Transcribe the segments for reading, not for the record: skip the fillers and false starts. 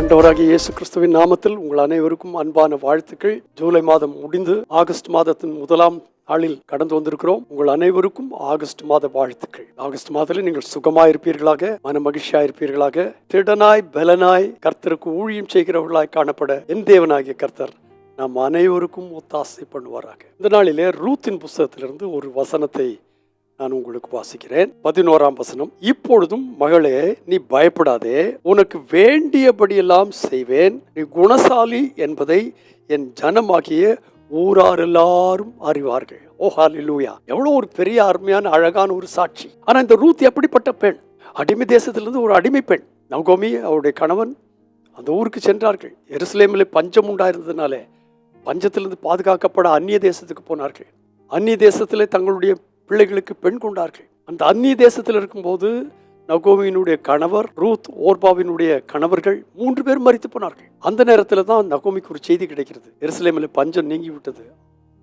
ஆண்டவராகிய இயேசு கிறிஸ்துவின் நாமத்தில் உங்கள் அனைவருக்கும் அன்பான வாழ்த்துக்கள். ஜூலை மாதம் முடிந்து ஆகஸ்ட் மாதத்தின் முதலாம் நாளில் கடந்து வந்திருக்கிறோம். உங்கள் அனைவருக்கும் ஆகஸ்ட் மாத வாழ்த்துக்கள். ஆகஸ்ட் மாதத்தில் நீங்கள் சுகமாயிருப்பீர்களாக, மன மகிழ்ச்சியாயிருப்பீர்களாக, திடனாய் பலனாய் கர்த்தருக்கு ஊழியம் செய்கிறவர்களாய் காணப்பட என் தேவனாகிய கர்த்தர் நாம் அனைவருக்கும் ஒத்தாசை பண்ணுவாராக. இந்த நாளிலே ரூத்தின் புஸ்தகத்திலிருந்து ஒரு வசனத்தை நான் உங்களுக்கு வாசிக்கிறேன். 11ஆம் வசனம். இப்பொழுதும் மகளே, நீ பயப்படாதே, உனக்கு வேண்டியபடியெல்லாம் செய்வேன், நீ குணசாலி என்பதை என் ஜனமாகிய ஊரார் எல்லாரும் அறிவார்கள். ஓ ஹல்லேலூயா! எவ்வளவு ஒரு பெரிய அருமையான அழகான ஒரு சாட்சி. ஆனா இந்த ரூத் எப்படிப்பட்ட பெண்? அடிமை தேசத்திலிருந்து ஒரு அடிமை பெண். நகோமி அவருடைய கணவன் அந்த ஊருக்கு சென்றார்கள். எருசலேமில் பஞ்சம் உண்டாயிருந்ததுனால பஞ்சத்திலிருந்து பாதுகாக்கப்பட அந்நிய தேசத்துக்கு போனார்கள். அந்நிய தேசத்திலே தங்களுடைய பிள்ளைகளுக்கு பெண் கொண்டார்கள். அந்த அந்நிய தேசத்தில் இருக்கும்போது நகோமியினுடைய கணவர், ரூத் ஓர்பாவினுடைய கணவர்கள் 3 பேர் மரித்து போனார்கள். அந்த நேரத்தில் தான் நகோமிக்கு ஒரு செய்தி கிடைக்கிறது. எருசலேமில் பஞ்சம் நீங்கி விட்டது,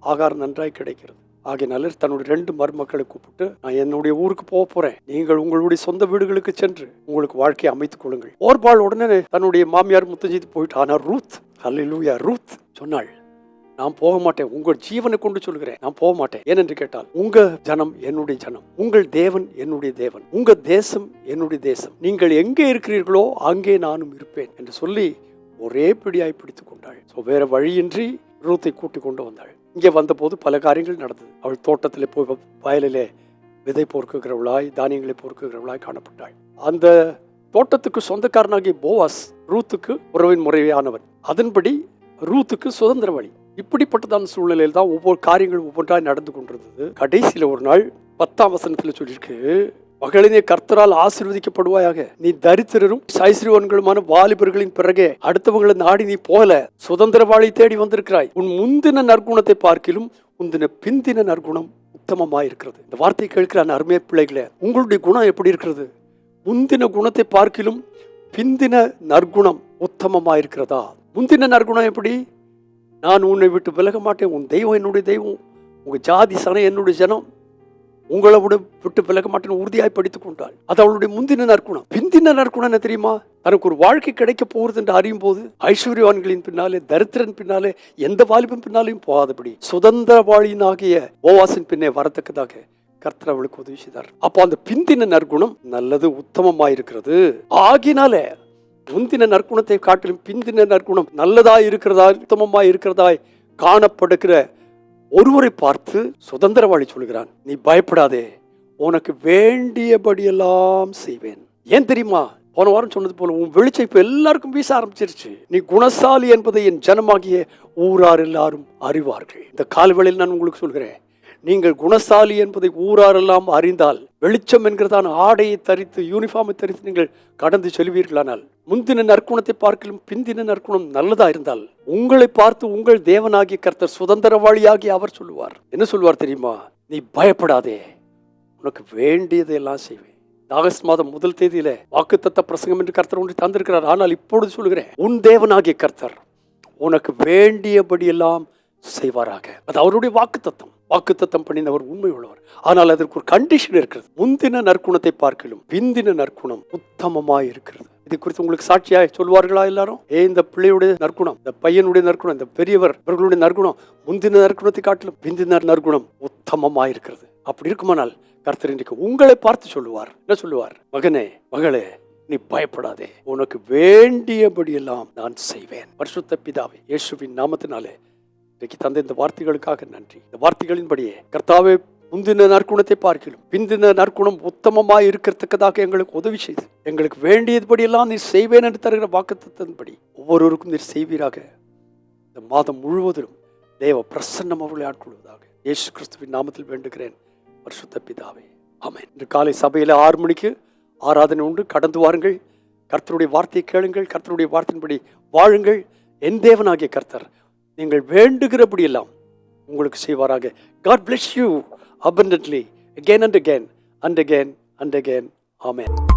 ஆகாரம் நன்றாய் கிடைக்கிறது. ஆகையினால தன்னுடைய 2 மருமக்களை கூப்பிட்டு, நான் என்னுடைய ஊருக்கு போக போறேன், நீங்கள் உங்களுடைய சொந்த வீடுகளுக்கு சென்று உங்களுக்கு வாழ்க்கையை அமைத்துக் கொள்ளுங்கள். ஓர்பால் உடனே தன்னுடைய மாமியார் முத்தம் செய்து போயிட்டு, ஆனால் ரூத், ஹல்லேலூயா, ரூத் சொன்னாள், நான் போக மாட்டேன், உங்கள் ஜீவனை கொண்டு சொல்கிறேன், நான் போக மாட்டேன். ஏனென்று கேட்டால், உங்க ஜனம் என்னுடைய ஜனம், உங்கள் தேவன் என்னுடைய தேவன், உங்க தேசம் என்னுடைய தேசம், நீங்கள் எங்கே இருக்கிறீர்களோ அங்கே நானும் இருப்பேன் என்று சொல்லி ஒரே பிடியாய் பிடித்துக் கொண்டாள். வேற வழியின்றி ரூத்தை கூட்டி கொண்டு வந்தாள். இங்கே வந்தபோது பல காரியங்கள் நடந்தது. அவள் தோட்டத்திலே போய் வயலிலே விதை பொறுக்குகிறவளாய், தானியங்களை பொறுக்குகிறவளாய் காணப்பட்டாள். அந்த தோட்டத்துக்கு சொந்தக்காரனாகிய போவாஸ் ரூத்துக்கு உறவின் முறையானவன். அதன்படி ரூத்துக்கு சுதந்திர வழி. இப்படிப்பட்டதான சூழ்நிலையில் தான் ஒவ்வொரு காரியங்களும் ஒவ்வொன்றாய் நடந்து கொண்டிருந்தது. கடைசியில் ஒரு நாள் 10ஆம் வசனத்தில் சொல்லியிருக்கு, மகளினே, கர்த்தரால் ஆசீர்வதிக்கப்படுவாயாக, நீ தரித்திரரும் ஐஸ்வரியவான்களுமான வாலிபர்களின் பிறகே அடுத்தவங்களை நாடி நீ போல சுதந்திரவாளி தேடி வந்திருக்கிறாய். உன் முந்தின நற்குணத்தை பார்க்கிலும் உந்தின பிந்தின நற்குணம் உத்தமமாயிருக்கிறது. இந்த வார்த்தையை கேட்கிற அருமைய பிள்ளைகளே, உங்களுடைய குணம் எப்படி இருக்கிறது? முந்தின குணத்தை பார்க்கிலும் பிந்தின நற்குணம் உத்தமமாயிருக்கிறதா? முந்தின நற்குணம் எப்படி? நான் உன்னை விட்டு விலக மாட்டேன், உன் தெய்வம் என்னுடைய தெய்வம், உங்க ஜாதி சனம் என்னுடைய ஜனம், உங்களை விட்டு விலக மாட்டேன்னு உறுதியாய் படித்துக் கொண்டாள். அது அவளுடைய முந்தின நற்குணம். பிந்தின நற்குணம் என்ன தெரியுமா? தனக்கு ஒரு வாழ்க்கை கிடைக்க போகிறது என்று அறியும் போது ஐஸ்வர்யவான்களின் பின்னாலே, தரித்திரன் பின்னாலே, எந்த வாலிபன் பின்னாலையும் போகாதபடி சுதந்திரவாளியினாகிய போவாசின் பின்னே வரத்தக்கதாக கர்த்தர் அவளுக்கு உதவி செய்தார். அப்போ அந்த பிந்தின நற்குணம் நல்லது, உத்தமமாயிருக்கிறது. ஆகினாலே முந்தின நற்குணத்தை காட்டிலும் பிந்தின நற்குணம் நல்லதாய் இருக்கிறதா, உத்தமமாய் இருக்கிறதாய் காணப்படுகிற ஒருவரை பார்த்து சுதந்திரவாளி சொல்கிறான், நீ பயப்படாதே, உனக்கு வேண்டியபடியெல்லாம் செய்வேன். ஏன் தெரியுமா? போன வாரம் சொன்னது போல உன் வெளிச்சம் இப்ப எல்லாருக்கும் வீச ஆரம்பிச்சிருச்சு. நீ குணசாலி என்பதை என் ஜனமாகிய ஊரார் எல்லாரும் அறிவார்கள். இந்த கால்வெளியில் நான் உங்களுக்கு சொல்கிறேன், நீங்கள் குணசாலி என்பதை ஊராரெல்லாம் அறிந்தால், வெளிச்சம் என்கிறதான ஆடையை தரித்து, யூனிஃபார்மை தரித்து நீங்கள் கடந்து செல்வீர்களானால், முந்தின நற்குணத்தை பார்க்கலும் பிந்தின நற்குணம் நல்லதா இருந்தால், உங்களை பார்த்து உங்கள் தேவனாகிய கர்த்தர் சுதந்திரவாளியாகி அவர் சொல்லுவார். என்ன சொல்லுவார் தெரியுமா? நீ பயப்படாதே, உனக்கு வேண்டியதையெல்லாம் செய்வேன். ஆகஸ்ட் மாதம் 1 தேதியில வாக்குத்தத்த பிரசங்கம் என்று கர்த்தர் ஒன்று தந்திருக்கிறார். ஆனால் இப்பொழுது சொல்லுகிறேன், உன் தேவனாகிய கர்த்தர் உனக்கு வேண்டியபடியெல்லாம் செய்வாராக. அது அவருடைய வாக்குத்தத்தம். வாக்குத்தத்தம் பண்ணினவர் உண்மை உள்ளவர். ஆனால் அதற்கு ஒரு கண்டிஷன் இருக்கிறது. முந்தின நற்குணத்தை பார்க்கலும் பிந்தின நற்குணம் உத்தமமாய் இருக்கிறது. இது குறித்து உங்களுக்கு சாட்சியாய் சொல்வார்களா எல்லாரும்? இந்த பிள்ளையுடைய நற்குணம், இந்த பையனுடைய நற்குணம், இந்த பெரியவர் இவர்களுடைய நற்குணம் முந்தின நற்குணத்தை காட்டிலும் பிந்தின நற்குணம் உத்தமமாய் இருக்கிறது. அப்படி இருக்குமானால் கர்த்தர் இன்றைக்கு உங்களை பார்த்து சொல்லுவார். என்ன சொல்லுவார்? மகனே, மகளே, நீ பயப்படாதே, உனக்கு வேண்டியபடியெல்லாம் நான் செய்வேன். பரிசுத்த பிதாவே, இயேசுவின் நாமத்தினாலே இன்றைக்கு தந்த இந்த வார்த்தைகளுக்காக நன்றி. இந்த வார்த்தைகளின்படியே கர்த்தாவே, முந்தின நற்குணத்தை பார்க்கிலும் பிந்தின நற்குணம் உத்தமமாய் இருக்கிறதுக்கதாக எங்களுக்கு உதவி செய்து, எங்களுக்கு வேண்டியதுபடியெல்லாம் நீர் செய்வேன் என்று தருகிற வாக்குத்தத்தின்படி ஒவ்வொருவருக்கும் நீர் செய்வீராக. இந்த மாதம் முழுவதிலும் தேவ பிரசன்னம் அவர்களை ஆட்கொள்வதாக இயேசு கிறிஸ்துவின் நாமத்தில் வேண்டுகிறேன். பரிசுத்த பிதாவே, ஆமென். இன்று காலை சபையில் 6 மணிக்கு ஆராதனை உண்டு. கடந்து வாருங்கள், கர்த்தருடைய வார்த்தையை கேளுங்கள், கர்த்தருடைய வார்த்தையின்படி வாழுங்கள். என் தேவனாகிய கர்த்தர் நீங்கள் வேண்டுகிறபடியெல்லாம் உங்களுக்கு செய்வாராக. God bless you abundantly again and again and again and again. Amen.